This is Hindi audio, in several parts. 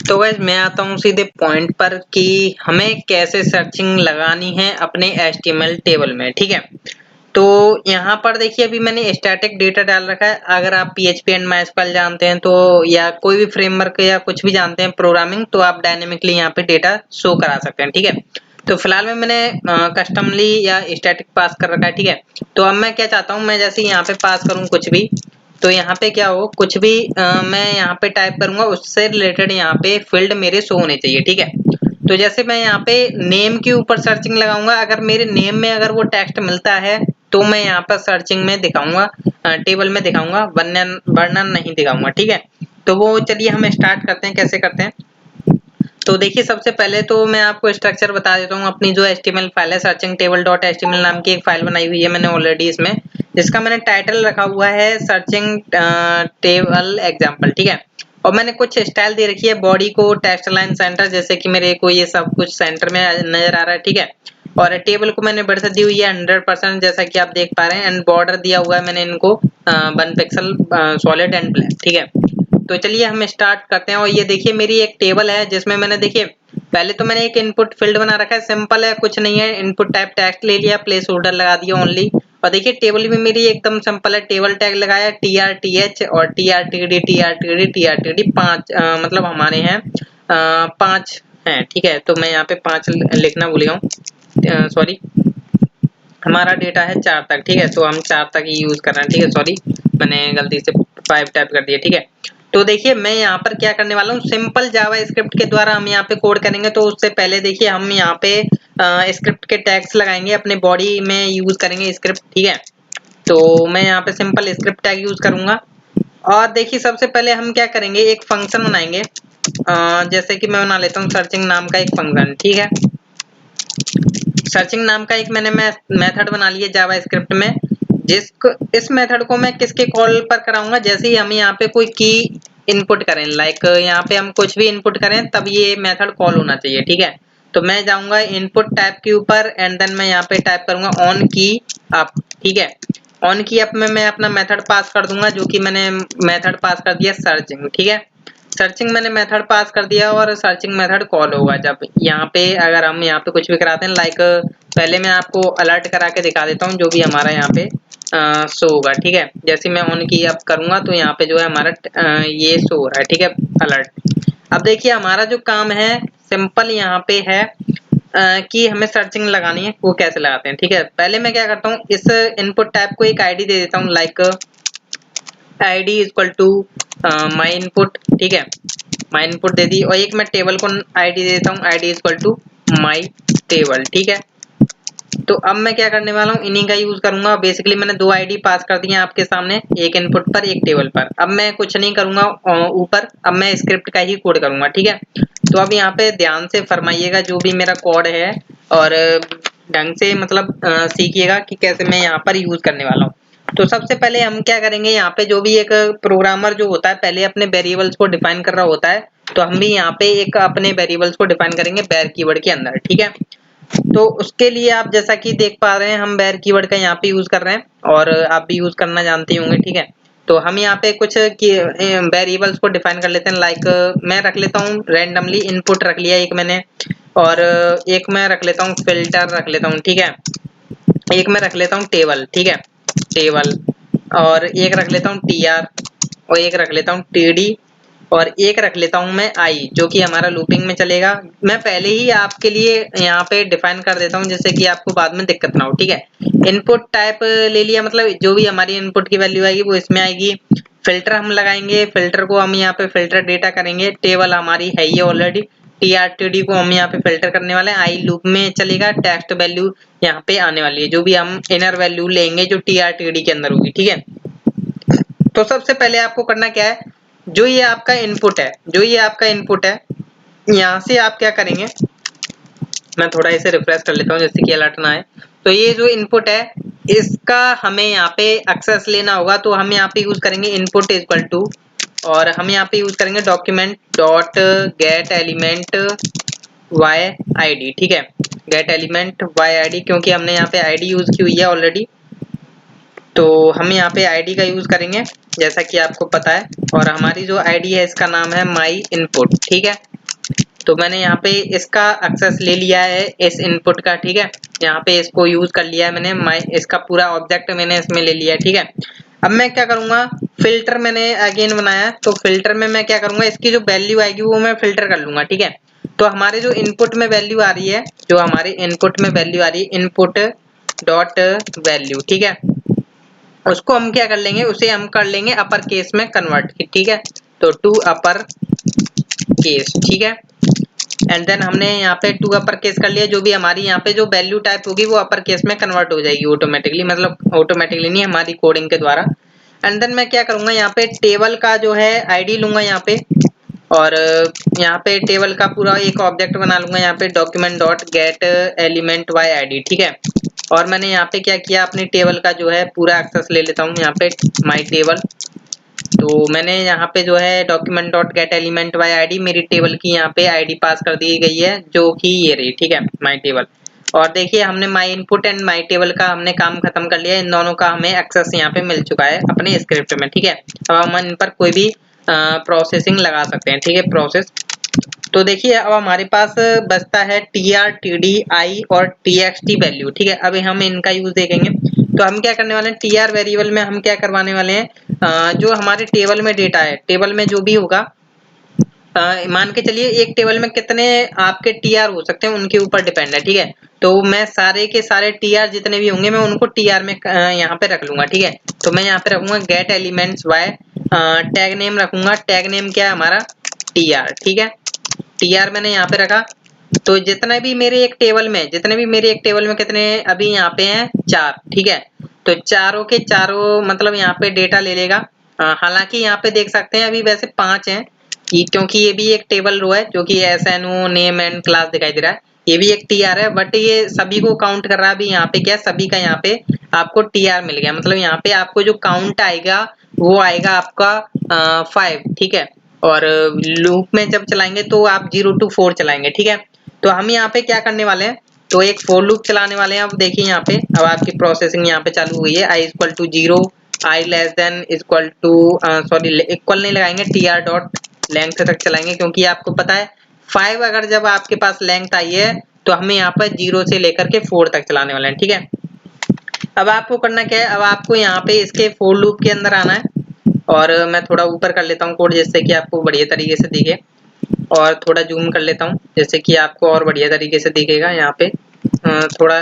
तो गाइस मैं आता हूँ सीधे पॉइंट पर कि हमें कैसे सर्चिंग लगानी है अपने HTML टेबल में। ठीक है, तो यहाँ पर देखिए अभी मैंने स्टैटिक डेटा डाल रखा है। अगर आप PHP एंड MySQL जानते हैं तो या कोई भी फ्रेमवर्क या कुछ भी जानते हैं प्रोग्रामिंग, तो आप डायनेमिकली यहाँ पे डेटा शो करा सकते हैं। ठीक है, तो फिलहाल में मैंने कस्टमली या स्टैटिक पास कर रखा है। ठीक है, तो अब मैं क्या चाहता हूँ, मैं जैसे यहाँ पे पास करूँ कुछ भी, तो यहाँ पे क्या हो, कुछ भी मैं यहाँ पे टाइप करूंगा उससे रिलेटेड यहाँ पे फील्ड मेरे शो होने चाहिए। ठीक है, तो जैसे मैं यहाँ पे नेम के ऊपर सर्चिंग लगाऊंगा, अगर मेरे नेम में अगर वो टेक्स्ट मिलता है तो मैं यहाँ पर सर्चिंग में दिखाऊंगा, टेबल में दिखाऊंगा, वर्णन नहीं दिखाऊंगा। ठीक है, तो वो चलिए हम स्टार्ट करते हैं, कैसे करते हैं। तो देखिए सबसे पहले तो मैं आपको स्ट्रक्चर बता देता हूँ। अपनी जो HTML फाइल है, सर्चिंग टेबल डॉट HTML नाम की एक फाइल बनाई हुई है मैंने ऑलरेडी इसमें, जिसका मैंने टाइटल रखा हुआ है सर्चिंग टेबल एग्जाम्पल। ठीक है, और मैंने कुछ स्टाइल दे रखी है, बॉडी को टेक्स्ट लाइन सेंटर, जैसे कि मेरे को ये सब कुछ सेंटर में नजर आ रहा है। ठीक है, और टेबल को मैंने बढ़त दी हुई है 100%, जैसा कि आप देख पा रहे हैं, एंड बॉर्डर दिया हुआ है मैंने इनको 1 पिक्सल सॉलिड एंड ब्लैक। ठीक है, तो चलिए हम स्टार्ट करते हैं। और ये देखिए मेरी एक टेबल है जिसमें मैंने देखिए पहले तो मैंने एक इनपुट फील्ड बना रखा है, सिंपल है, कुछ नहीं है, इनपुट टाइप टेक्स्ट ले लिया, प्लेस होल्डर लगा दिया ओनली। और देखिए टेबल भी मेरी एकदम सिंपल है, टेबल टैग लगाया TRTH और TRTD 5 मतलब हमारे हैं 5 हैं। ठीक है, तो मैं यहाँ पे 5 लिखना भूल गया हूँ, सॉरी, हमारा डेटा है 4 तक। ठीक है, तो हम 4 तक ही यूज कर रहे हैं। ठीक है, सॉरी मैंने गलती से 5 टाइप कर दिया। ठीक है, तो देखिए मैं यहाँ पर क्या करने वाला हूँ, सिंपल जावा स्क्रिप्ट के द्वारा हम यहाँ पे कोड करेंगे। तो उससे पहले देखिए हम यहाँ पे स्क्रिप्ट के टैग्स लगाएंगे, अपने बॉडी में यूज करेंगे स्क्रिप्ट। ठीक है, तो मैं यहाँ पे सिंपल स्क्रिप्ट टैग यूज करूंगा। और देखिए सबसे पहले हम क्या करेंगे, एक फंक्शन बनाएंगे, जैसे कि मैं बना लेता हूँ सर्चिंग नाम का एक फंक्शन। ठीक है, सर्चिंग नाम का एक मैंने मेथड बना लिया जावा स्क्रिप्ट में, जिसको इस मेथड को मैं किसके कॉल पर कराऊंगा, जैसे ही हम यहाँ पे कोई की इनपुट करें, लाइक यहाँ पे हम कुछ भी इनपुट करें तब ये मेथड कॉल होना चाहिए। ठीक है, तो मैं जाऊंगा इनपुट टाइप के ऊपर एंड देन मैं यहाँ पे टाइप करूंगा ऑन की अप। ठीक है, ऑन की अप में मैं अपना मेथड पास कर दूंगा, जो कि मैंने मेथड पास कर दिया सर्चिंग। ठीक है, सर्चिंग मैंने मेथड पास कर दिया और सर्चिंग मेथड कॉल होगा जब यहाँ पे, अगर हम यहाँ पे कुछ भी कराते हैं, लाइक पहले मैं आपको अलर्ट करा के दिखा देता हूँ जो भी हमारा यहाँ पे शो होगा। ठीक है, जैसे मैं ऑन की अप करूंगा तो यहाँ पे जो है हमारा ये शो हो रहा है। ठीक है, अलर्ट। अब देखिए हमारा जो काम है सिंपल यहाँ पे है कि हमें सर्चिंग लगानी है, वो कैसे लगाते हैं। ठीक है, पहले मैं क्या करता हूँ, इस इनपुट टाइप को एक ID दे देता हूँ, like ID equal to my input. ठीक है, माई इनपुट दे दी, और एक मैं टेबल को ID दे देता हूँ, ID equal to my table. ठीक है, तो अब मैं क्या करने वाला हूँ, इन्हीं का यूज करूंगा। बेसिकली मैंने 2 ID पास कर दिए आपके सामने, एक इनपुट पर एक टेबल पर। अब मैं कुछ नहीं करूंगा ऊपर, अब मैं स्क्रिप्ट का ही कोड करूंगा। ठीक है, तो अब यहाँ पे ध्यान से फरमाइएगा जो भी मेरा कोड है, और ढंग से मतलब सीखिएगा कि कैसे मैं यहाँ पर यूज करने वाला हूँ। तो सबसे पहले हम क्या करेंगे, यहाँ पे जो भी एक प्रोग्रामर जो होता है पहले अपने वेरिएबल्स को डिफाइन कर रहा होता है, तो हम भी यहाँ पे एक अपने वेरिएबल्स को डिफाइन करेंगे var कीवर्ड के अंदर। ठीक है, तो उसके लिए आप जैसा कि देख पा रहे हैं हम var कीवर्ड का यहाँ पे यूज कर रहे हैं, और आप भी यूज करना जानते होंगे। ठीक है, तो हम यहाँ पे कुछ वेरिएबल्स को डिफाइन कर लेते हैं, लाइक मैं रख लेता हूँ रैंडमली इनपुट रख लिया एक मैंने, और एक मैं रख लेता हूँ फिल्टर रख लेता हूँ। ठीक है, एक मैं रख लेता हूँ टेबल। ठीक है, टेबल, और एक रख लेता हूँ TR, और एक रख लेता हूँ TD, और एक रख लेता हूँ मैं I, जो कि हमारा लूपिंग में चलेगा। मैं पहले ही आपके लिए यहाँ पे डिफाइन कर देता हूँ, जिससे कि आपको बाद में दिक्कत ना हो। ठीक है, इनपुट टाइप ले लिया, मतलब जो भी हमारी इनपुट की वैल्यू आएगी वो इसमें आएगी। फिल्टर हम लगाएंगे, फिल्टर को हम यहाँ पे फिल्टर डेटा करेंगे, टेबल हमारी है ही ऑलरेडी, TRTD को हम यहाँ पे फिल्टर करने वाले हैं, I लूप में चलेगा, टेक्स्ट वैल्यू यहाँ पे आने वाली है, जो भी हम इनर वैल्यू लेंगे जो TRTD के अंदर होगी। ठीक है, तो सबसे पहले आपको करना क्या है, जो ये आपका इनपुट है, यहाँ से आप क्या करेंगे, मैं थोड़ा इसे रिफ्रेश कर लेता हूँ जिससे कि अलर्ट ना आए। तो ये जो इनपुट है इसका हमें यहाँ पे एक्सेस लेना होगा, तो हम यहाँ पे यूज करेंगे इनपुट इक्वल टू, और हम यहाँ पे यूज करेंगे document dot gate element YID। ठीक है, गेट एलिमेंट YID, क्योंकि हमने यहाँ पे ID यूज की हुई है ऑलरेडी, तो हम यहाँ पे ID का यूज करेंगे जैसा कि आपको पता है, और हमारी जो ID है इसका नाम है माई इनपुट। ठीक है, तो मैंने यहाँ पे इसका एक्सेस ले लिया है इस इनपुट का, ठीक है। यहाँ पे इसको यूज कर लिया है मैंने, इसका पूरा ऑब्जेक्ट मैंने इसमें ले लिया है, ठीक है। अब मैं क्या करूंगा, फिल्टर मैंने अगेन बनाया, तो फिल्टर में मैं क्या करूंगा, इसकी जो वैल्यू आएगी वो मैं फिल्टर कर लूंगा, ठीक है। तो हमारे जो इनपुट में वैल्यू आ रही है, जो हमारे इनपुट में वैल्यू आ रही है, इनपुट डॉट वैल्यू, ठीक है, उसको हम क्या कर लेंगे, उसे हम कर लेंगे अपर केस में कन्वर्ट, ठीक है। तो टू अपर केस, ठीक है। एंड देन हमने यहाँ पे टू अपर केस कर लिया, जो भी हमारी यहाँ पे जो वैल्यू टाइप होगी वो अपर केस में कन्वर्ट हो जाएगी ऑटोमेटिकली, मतलब ऑटोमेटिकली नहीं, हमारी कोडिंग के द्वारा। एंड देन मैं क्या करूंगा, यहाँ पे टेबल का जो है आईडी लूंगा यहाँ पे, और यहाँ पे टेबल का पूरा एक ऑब्जेक्ट बना लूंगा यहाँ पे, document dot gate element by ID, ठीक है। और मैंने यहाँ पे क्या किया, अपनी टेबल का जो है पूरा एक्सेस ले लेता हूँ यहाँ पे, माई टेबल। तो मैंने यहाँ पे जो है document dot gate element by ID, मेरी टेबल की यहाँ पे आईडी पास कर दी गई है, जो कि ये रही, ठीक है, माई टेबल। और देखिए हमने माई इनपुट एंड माई टेबल का हमने काम खत्म कर लिया, इन दोनों का हमें एक्सेस यहाँ पे मिल चुका है अपने स्क्रिप्ट में, ठीक है। अब हम इन पर कोई भी प्रोसेसिंग लगा सकते हैं, ठीक है, प्रोसेस। तो देखिए अब हमारे पास बचता है tr, td, i और txt वैल्यू, ठीक है। अभी हम इनका यूज देखेंगे। तो हम क्या करने वाले हैं, tr वेरिएबल में हम क्या करवाने वाले हैं, जो हमारे टेबल में डेटा है, टेबल में जो भी होगा, मान के चलिए एक टेबल में कितने आपके tr हो सकते हैं, उनके ऊपर डिपेंड है, ठीक है। तो मैं सारे के सारे tr जितने भी होंगे मैं उनको tr में यहाँ पे रख लूंगा, ठीक है। तो मैं यहाँ पे रखूंगा gate elements bye, tag name रखूंगा, टैग नेम क्या है हमारा tr, ठीक है। tr मैंने यहाँ पे रखा। तो जितने भी मेरे एक टेबल में कितने अभी यहाँ पे हैं 4, ठीक है। तो चारों के चारों मतलब यहाँ पे डेटा ले लेगा। हालांकि यहाँ पे देख सकते हैं अभी वैसे 5 हैं, क्योंकि ये भी एक टेबल रो है, जो कि SNO नेम एंड क्लास दिखाई दे रहा है, ये भी एक tr है, बट ये सभी को काउंट कर रहा है। अभी यहाँ पे क्या, सभी का यहाँ पे आपको tr मिल गया, मतलब यहाँ पे आपको जो काउंट आएगा वो आएगा आपका 5, ठीक है। और लूप में जब चलाएंगे तो आप 0 to 4 चलाएंगे, ठीक है। तो हम यहाँ पे क्या करने वाले हैं, तो एक फॉर लूप चलाने वाले हैं। अब देखिए यहाँ पे अब आपकी प्रोसेसिंग यहाँ पे चालू हुई है, i equal to 0, i less than equal to, sorry equal नहीं लगाएंगे, tr डॉट लेंथ तक चलाएंगे, क्योंकि आपको पता है 5 अगर जब आपके पास लेंथ आई है तो हमें यहाँ पर 0 से लेकर के 4 तक चलाने वाले हैं, ठीक है। अब आपको करना क्या है, अब आपको यहाँ पे इसके फॉर लूप के अंदर आना है, और मैं थोड़ा ऊपर कर लेता हूँ कोड, जिससे कि आपको बढ़िया तरीके से दिखे, और थोड़ा जूम कर लेता हूँ जैसे कि आपको और बढ़िया तरीके से दिखेगा। यहाँ पे थोड़ा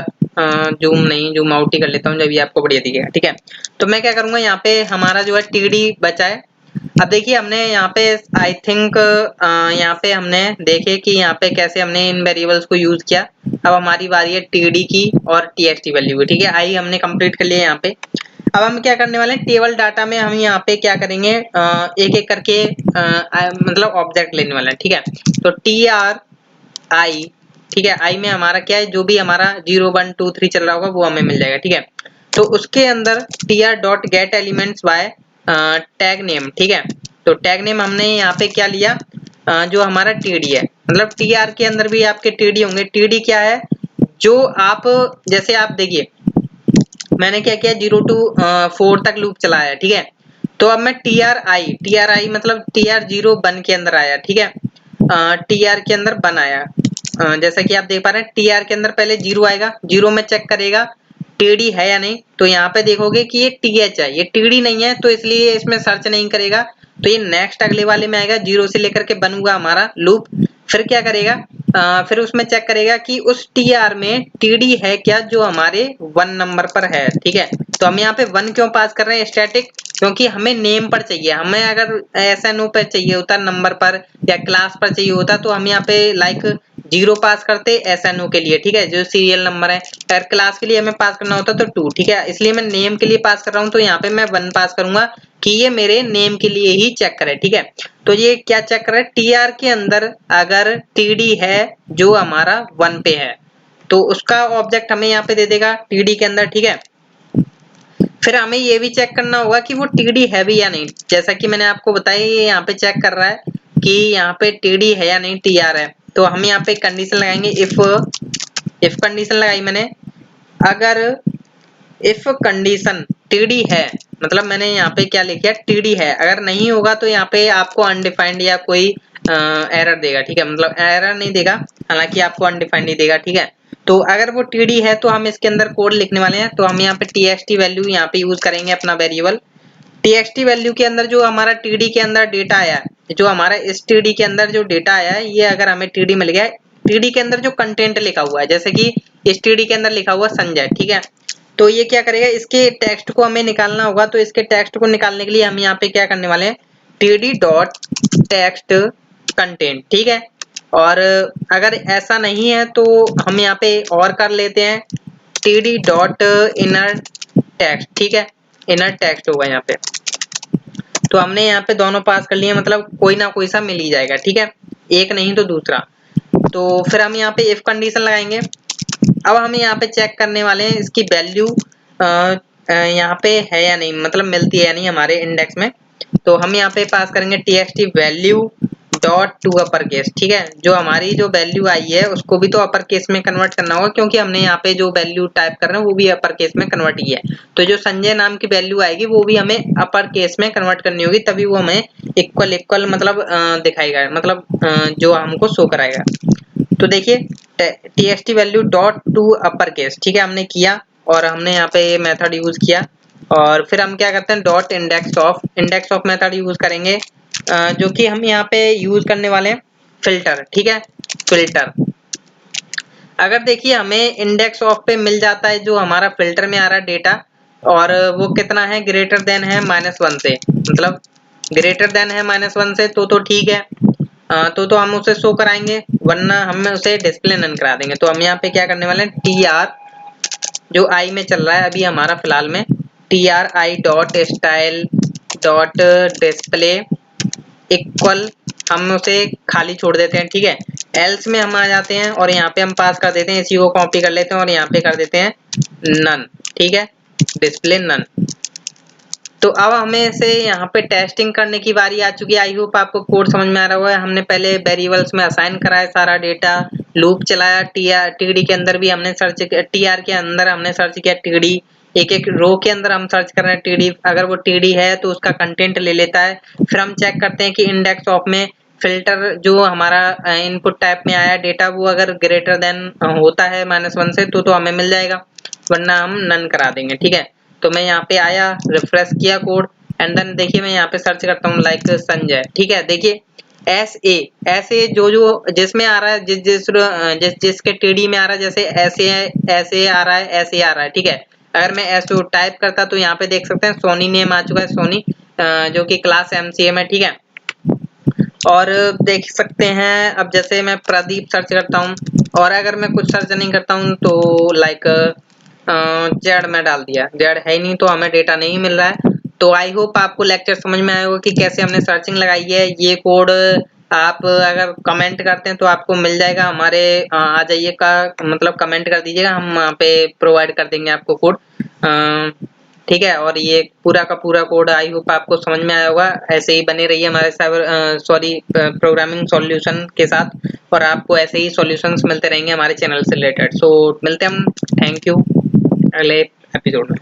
जूम आउट ही कर लेता हूँ, जब ये आपको बढ़िया दिखेगा, ठीक है। तो मैं क्या करूँगा, यहाँ पे हमारा जो है td बचा है। अब देखिए हमने यहाँ पे आई थिंक यहाँ पे हमने देखे कि यहाँ पे कैसे हमने इन वेरिएबल्स को यूज किया। अब हमारी बारी है td की और txt वैल्यू की, ठीक है। आई हमने कंप्लीट कर लिया यहाँ पे। अब हम क्या करने वाले हैं, टेबल डाटा में हम यहाँ पे क्या करेंगे, एक एक करके मतलब ऑब्जेक्ट लेने वाले हैं, ठीक है। तो tr i, ठीक है, i में हमारा क्या है, जो भी हमारा 0 1 2 3 चल रहा होगा वो हमें मिल जाएगा, ठीक है। तो उसके अंदर tr dot gate elements bye tag name, ठीक है। तो टैग नेम हमने यहाँ पे क्या लिया, जो हमारा td है, मतलब tr के अंदर भी आपके td होंगे। td क्या है, जो आप जैसे आप देखिए मैंने क्या किया, 0 to 4 तक लूप चलाया, ठीक है। तो अब मैं tr मतलब tr 0 1 के अंदर आया, ठीक है। tr के अंदर 1 आया, जैसा कि आप देख पा रहे हैं tr के अंदर पहले 0 आएगा, 0 में चेक करेगा td है या नहीं, तो यहाँ पे देखोगे कि ये th है, ये td नहीं है, तो इसलिए इसमें सर्च नहीं करेगा। तो ये नेक्स्ट अगले वाले में आएगा, 0 से लेकर के 1 हुआ हमारा लूप। फिर क्या करेगा, फिर उसमें चेक करेगा कि उस tr में td है क्या, जो हमारे 1 नंबर पर है, ठीक है। तो हम यहाँ पे 1 क्यों पास कर रहे हैं, स्टैटिक, क्योंकि हमें नेम पर चाहिए। हमें अगर SNO पर चाहिए होता, नंबर पर या क्लास पर चाहिए होता, तो हम यहाँ पे लाइक 0 पास करते SNO के लिए, ठीक है, जो सीरियल नंबर है। अगर क्लास के लिए हमें पास करना होता तो 2, ठीक है। इसलिए मैं नेम के लिए पास कर रहा हूँ, तो यहाँ पे मैं 1 पास करूंगा कि ये मेरे नेम के लिए ही चेक करे, ठीक है। तो ये क्या चेक करे, tr के अंदर अगर td है जो हमारा 1 पे है, तो उसका ऑब्जेक्ट हमें यहाँ पे दे देगा td के अंदर, ठीक है। फिर हमें ये भी चेक करना होगा कि वो td है भी या नहीं, जैसा कि मैंने आपको बताया ये यहाँ पे चेक कर रहा है कि यहाँ पे td है या नहीं, tr है। तो हम यहाँ पे कंडीशन लगाएंगे, इफ कंडीशन लगाई मैंने, अगर इफ कंडीशन td है, मतलब मैंने यहाँ पे क्या लिखा है, td है, अगर नहीं होगा तो यहाँ पे आपको अनडिफाइंड या कोई एरर देगा, ठीक है, मतलब एरर नहीं देगा, हालांकि आपको अनडिफाइंड ही देगा, ठीक है। तो अगर वो टीडी है तो हम इसके अंदर कोड लिखने वाले हैं, तो हम यहाँ पे txt वैल्यू यहाँ पे यूज करेंगे अपना वेरिएबल। txt वैल्यू के अंदर जो हमारा टीडी के अंदर डेटा आया है, जो हमारा इस टीडी के अंदर जो डेटा आया है, ये अगर हमें टीडी मिल गया है, टीडी के अंदर जो कंटेंट लिखा हुआ है, जैसे कि इस टीडी के अंदर लिखा हुआ संजय, ठीक है, तो ये क्या करेगा, इसके टेक्स्ट को हमें निकालना होगा। तो इसके टेक्स्ट को निकालने के लिए हम यहाँ पे क्या करने वाले हैं, td डॉट टेक्स्ट कंटेंट, ठीक है। और अगर ऐसा नहीं है तो हम यहाँ पे और कर लेते हैं td डॉट इनर टेक्स्ट, ठीक है, इनर टेक्स्ट होगा यहाँ पे। तो हमने यहाँ पे दोनों पास कर लिए, मतलब कोई ना कोई सा मिल ही जाएगा, ठीक है, एक नहीं तो दूसरा। तो फिर हम यहाँ पे इफ कंडीशन लगाएंगे। अब हम यहाँ पे चेक करने वाले हैं इसकी वैल्यू यहाँ पे है या नहीं, मतलब मिलती है या नहीं हमारे इंडेक्स में। तो हम यहाँ पे पास करेंगे txt value dot to upper case, ठीक है, जो हमारी जो वैल्यू आई है उसको भी तो अपर केस में कन्वर्ट करना होगा, क्योंकि हमने यहाँ पे जो वैल्यू टाइप कर रहे हैं वो भी अपर केस में कन्वर्ट ही है। तो जो संजय नाम की वैल्यू आएगी वो भी हमें अपर केस में कन्वर्ट करनी होगी, तभी वो हमें इक्वल मतलब दिखाएगा, मतलब जो हमको शो कराएगा। तो देखिए txt value dot to upper case, ठीक है, हमने किया और हमने यहाँ पे मेथड यूज किया। और फिर हम क्या करते हैं, dot index of method use करेंगे, जो कि हम यहाँ पे यूज करने वाले हैं फिल्टर, ठीक है, फिल्टर। अगर देखिए हमें इंडेक्स ऑफ पे मिल जाता है जो हमारा फिल्टर में आ रहा है डेटा, और वो कितना है, ग्रेटर देन है -1 से, मतलब ग्रेटर देन है -1 से, तो ठीक है, तो हम उसे शो कराएंगे, वरना हम उसे डिस्प्ले नन करा देंगे। तो हम यहाँ पे क्या करने वाले हैं, tr जो i में चल रहा है अभी हमारा फिलहाल में, tri dot style dot display equal, हम उसे खाली छोड़ देते हैं, ठीक है। एल्स में हम आ जाते हैं और यहाँ पे हम पास कर देते हैं, इसी को कॉपी कर लेते हैं और यहाँ पे कर देते हैं नन, ठीक है, डिस्प्ले नन। तो अब हमें से यहाँ पे टेस्टिंग करने की बारी आ चुकी है। आई होप आपको कोड समझ में आ रहा होगा। हमने पहले वेरिएबल्स में असाइन करा है सारा डेटा, लूप चलाया, टीडी के अंदर भी हमने सर्च किया, टीआर के अंदर हमने सर्च किया टीडी, एक एक रो के अंदर हम सर्च कर रहे हैं टीडी, अगर वो टीडी है तो उसका कंटेंट ले लेता है। फिर हम चेक करते हैं कि इंडेक्स ऑफ में फिल्टर जो हमारा इनपुट टाइप में आया डेटा, वो अगर ग्रेटर देन होता है -1 से तो हमें मिल जाएगा, वरना हम नन करा देंगे, ठीक है। तो मैं यहाँ पे आया, रिफ्रेश किया कोड, एंड देन देखिए मैं यहाँ पे सर्च करता हूँ लाइक संजय, ठीक है। देखिए ऐसे जो जिसमें आ रहा है, जिसके टीडी में आ रहा है, जैसे ऐसे आ रहा है, ऐसे आ रहा है, ठीक है। अगर मैं ऐसे टाइप करता तो यहाँ पे देख सकते हैं सोनी नेम आ चुका है, सोनी जो कि क्लास MCA में, ठीक है। और देख सकते हैं अब जैसे मैं प्रदीप सर्च करता हूँ, और अगर मैं कुछ सर्च नहीं करता हूँ तो लाइक जेड में डाल दिया, जेड है ही नहीं तो हमें डेटा नहीं मिल रहा है। तो आई होप आपको लेक्चर समझ में आया होगा कि कैसे हमने सर्चिंग लगाई है। ये कोड आप अगर कमेंट करते हैं तो आपको मिल जाएगा, हमारे आ जाइए का मतलब कमेंट कर दीजिएगा, हम वहाँ पे प्रोवाइड कर देंगे आपको कोड, ठीक है। और ये पूरा का पूरा कोड आई होप आपको समझ में आया होगा। ऐसे ही बने रहिए हमारे प्रोग्रामिंग सॉल्यूशन के साथ, और आपको ऐसे ही सॉल्यूशंस मिलते रहेंगे हमारे चैनल से रिलेटेड। सो मिलते हैं हम, थैंक यू अगले एपिसोड में।